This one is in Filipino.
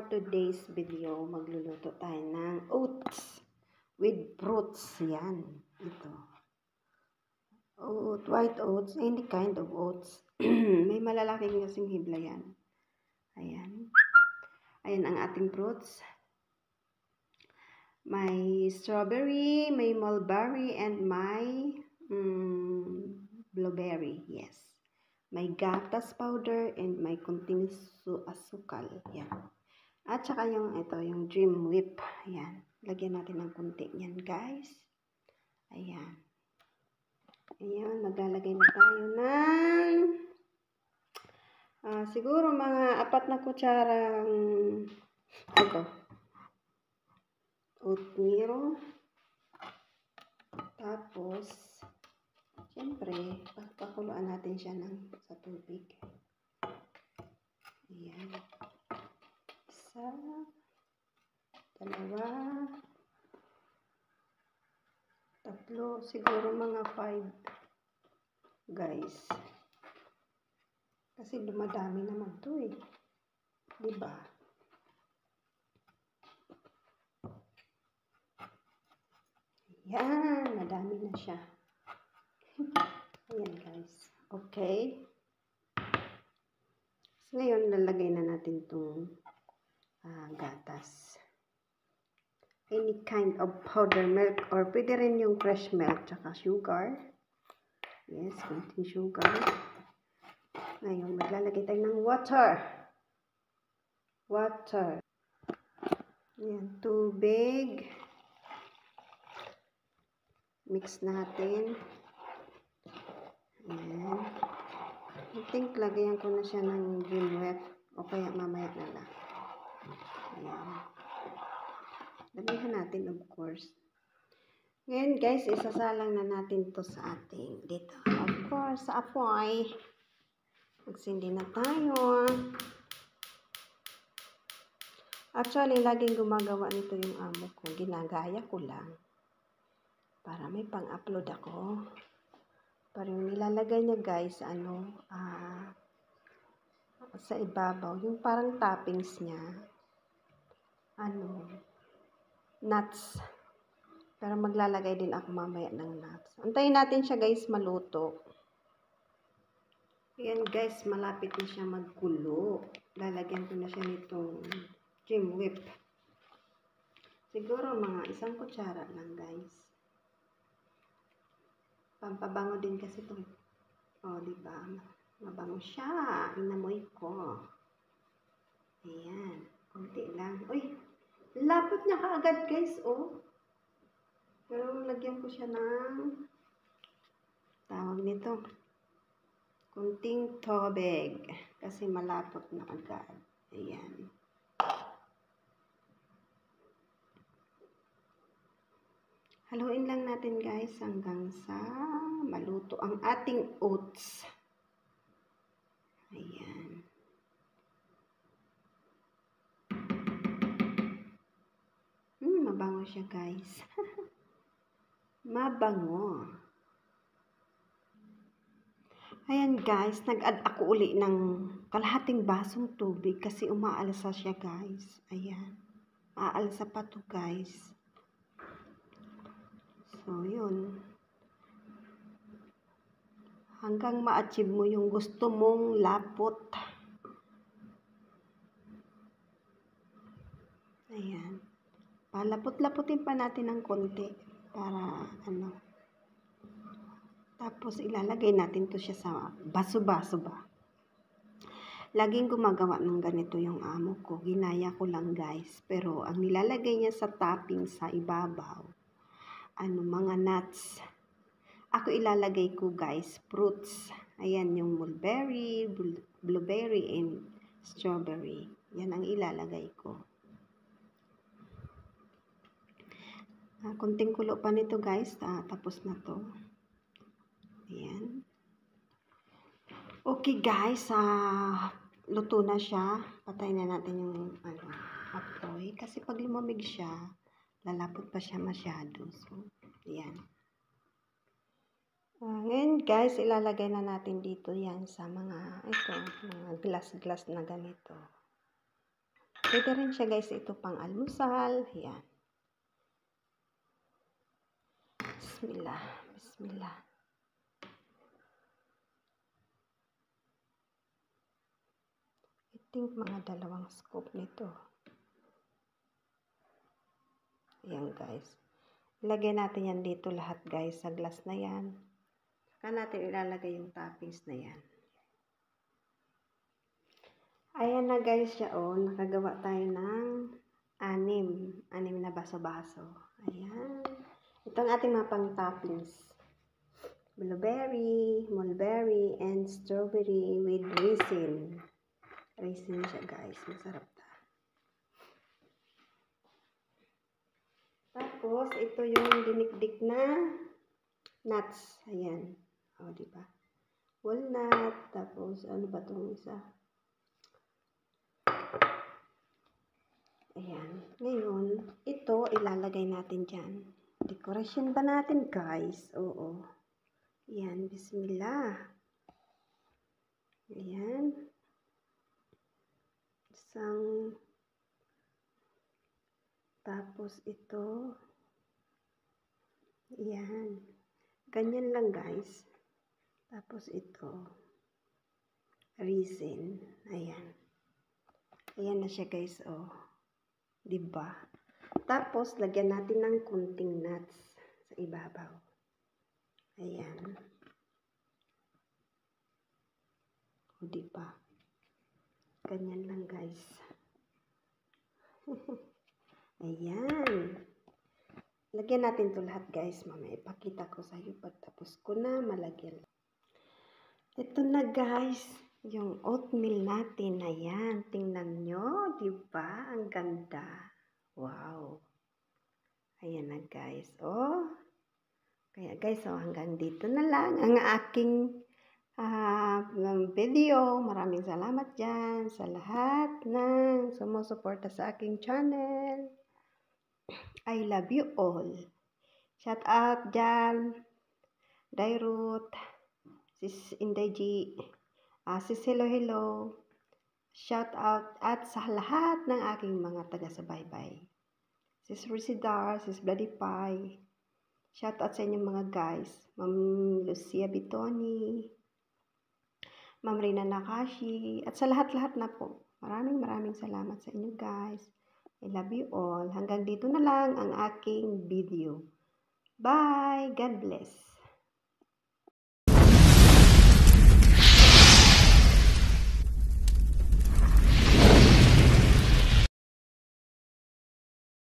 today's video, magluluto tayo ng oats with fruits. Yan. Ito. White oats, any kind of oats. May malalaking kasing hibla yan. Ayan. Ayan ang ating fruits. May strawberry, may mulberry, and may blueberry. Yes. May gatas powder and may kunting asukal. Yan. At saka yung ito, yung Dream Whip. Ayan. Lagyan natin ng kunti yan, guys. Ayan. Ayan. Maglalagay na tayo ng siguro mga 4 na kutsarang ito. Oatmeal. Tapos siyempre, pakuluan natin siya sa tubig. Ayan. 1, 2, 3, siguro mga 5, guys. Kasi dumadami naman to eh. Diba? Ayan, madami na siya. Ayan, guys. Okay. So, ngayon, lalagay na natin itong gatas. Any kind of powder milk or pwede rin yung fresh milk tsaka sugar. Yes, konting sugar. Ngayon, maglalagay tayo ng water. Water. Ayan, tubig. Mix natin. Ayan. I think lagyan ko na siya ng Dream Whip o kaya mamaya na lang. Ayan. Lagyan natin, of course. Ngayon, guys, isasalang na natin to sa ating dito. Of course, sa apoy. Magsindi na tayo. Actually, laging gumagawa nito yung amo ko. Ginagaya ko lang. Para may pang-upload ako. Para yung nilalagay niya, guys, sa ibabaw. Yung parang toppings niya. Nuts. Pero maglalagay din ako mamaya ng nuts. Antayin natin siya, guys, maluto. Ayan, guys, malapit na siya magkulo. Lalagyan ko na siya nitong Dream Whip. Siguro mga 1 kutsara lang, guys. Pampabango din kasi ito. O, diba? Mabango siya. Inamoy ko. Ayan. Kunti lang. Uy! Lapot niya kaagad, guys, oh. Pero lagyan ko siya ng tawag nito. Kunting tubig. Kasi malapot na agad. Ayan. Haluin lang natin, guys, hanggang sa maluto ang ating oats. Ayan. Mabango siya, guys. Mabango. Ayan, guys, nag-add ako uli ng kalahating basong tubig kasi umaalsa siya, guys. Ayan. Aalsa pa to, guys. So, yun. Hanggang ma-achieve mo yung gusto mong lapot. Ayan. Palapot-laputin pa natin ng konti para Tapos ilalagay natin to siya sa baso-baso ba. Laging gumagawa ng ganito yung amo ko. Ginaya ko lang, guys. Pero ang nilalagay niya sa topping sa ibabaw, mga nuts. Ako ilalagay ko, guys, fruits. Ayan yung mulberry, blueberry, and strawberry. Yan ang ilalagay ko. Kunting kulo pa nito, guys. Tapos na to. Ayan. Okay, guys. Luto na siya. Patayin na natin yung apoy. Kasi pag lumamig siya, lalapot pa siya masyado. So, ayan. Ngayon, guys, ilalagay na natin dito yan sa mga glass-glass na ganito. Pwede rin siya guys, ito pang almusal. Ayan. Bismillah. Bismillah. I think mga 2 scoop nito. Ayan guys. Ilagay natin yan dito lahat guys sa glass na yan. Saka natin ilalagay yung toppings na yan. Ayan na guys siya nakagawa tayo ng 6 na baso-baso. Ayan. Ito ang ating mga pang toppings. Blueberry, mulberry, and strawberry with raisin. Raisin siya guys. Masarap ta. Tapos, ito yung dinikdik na nuts. Ayan. O, diba? Walnut. Tapos, ano ba itong isa? Ayan. Ngayon, ito ilalagay natin dyan. Decoration ba natin, guys? Oo. Ayan. Bismillah. Ayan. Tapos ito. Ayan. Ganyan lang, guys. Tapos ito. Raisin. Ayan. Ayan na siya, guys. Diba? Tapos, lagyan natin ng kunting nuts sa ibabaw. Ayan. Diba? Ganyan lang, guys. Ayan. Lagyan natin to lahat, guys. Mamaya ipakita ko sa iyo pagtapos ko na malagyan. Ito na, guys. Yung oatmeal natin. Ayan. Tingnan nyo. Diba? Ang ganda. Wow. Ayan na, guys. Kaya, guys, hanggang dito na lang ang aking video. Maraming salamat dyan sa lahat ng sumusuporta sa aking channel. I love you all. Shout out dyan. Dairut. Sis Inday G. Sis Hello. Shout out at sa lahat ng aking mga taga-subaybay. Sis Risidar, Sis Bloody Pie. Shout out sa inyong mga guys. Ma'am Lucia Bitoni. Ma'am Rina Nakashi. At sa lahat-lahat na po. Maraming salamat sa inyo guys. I love you all. Hanggang dito na lang ang aking video. Bye! God bless!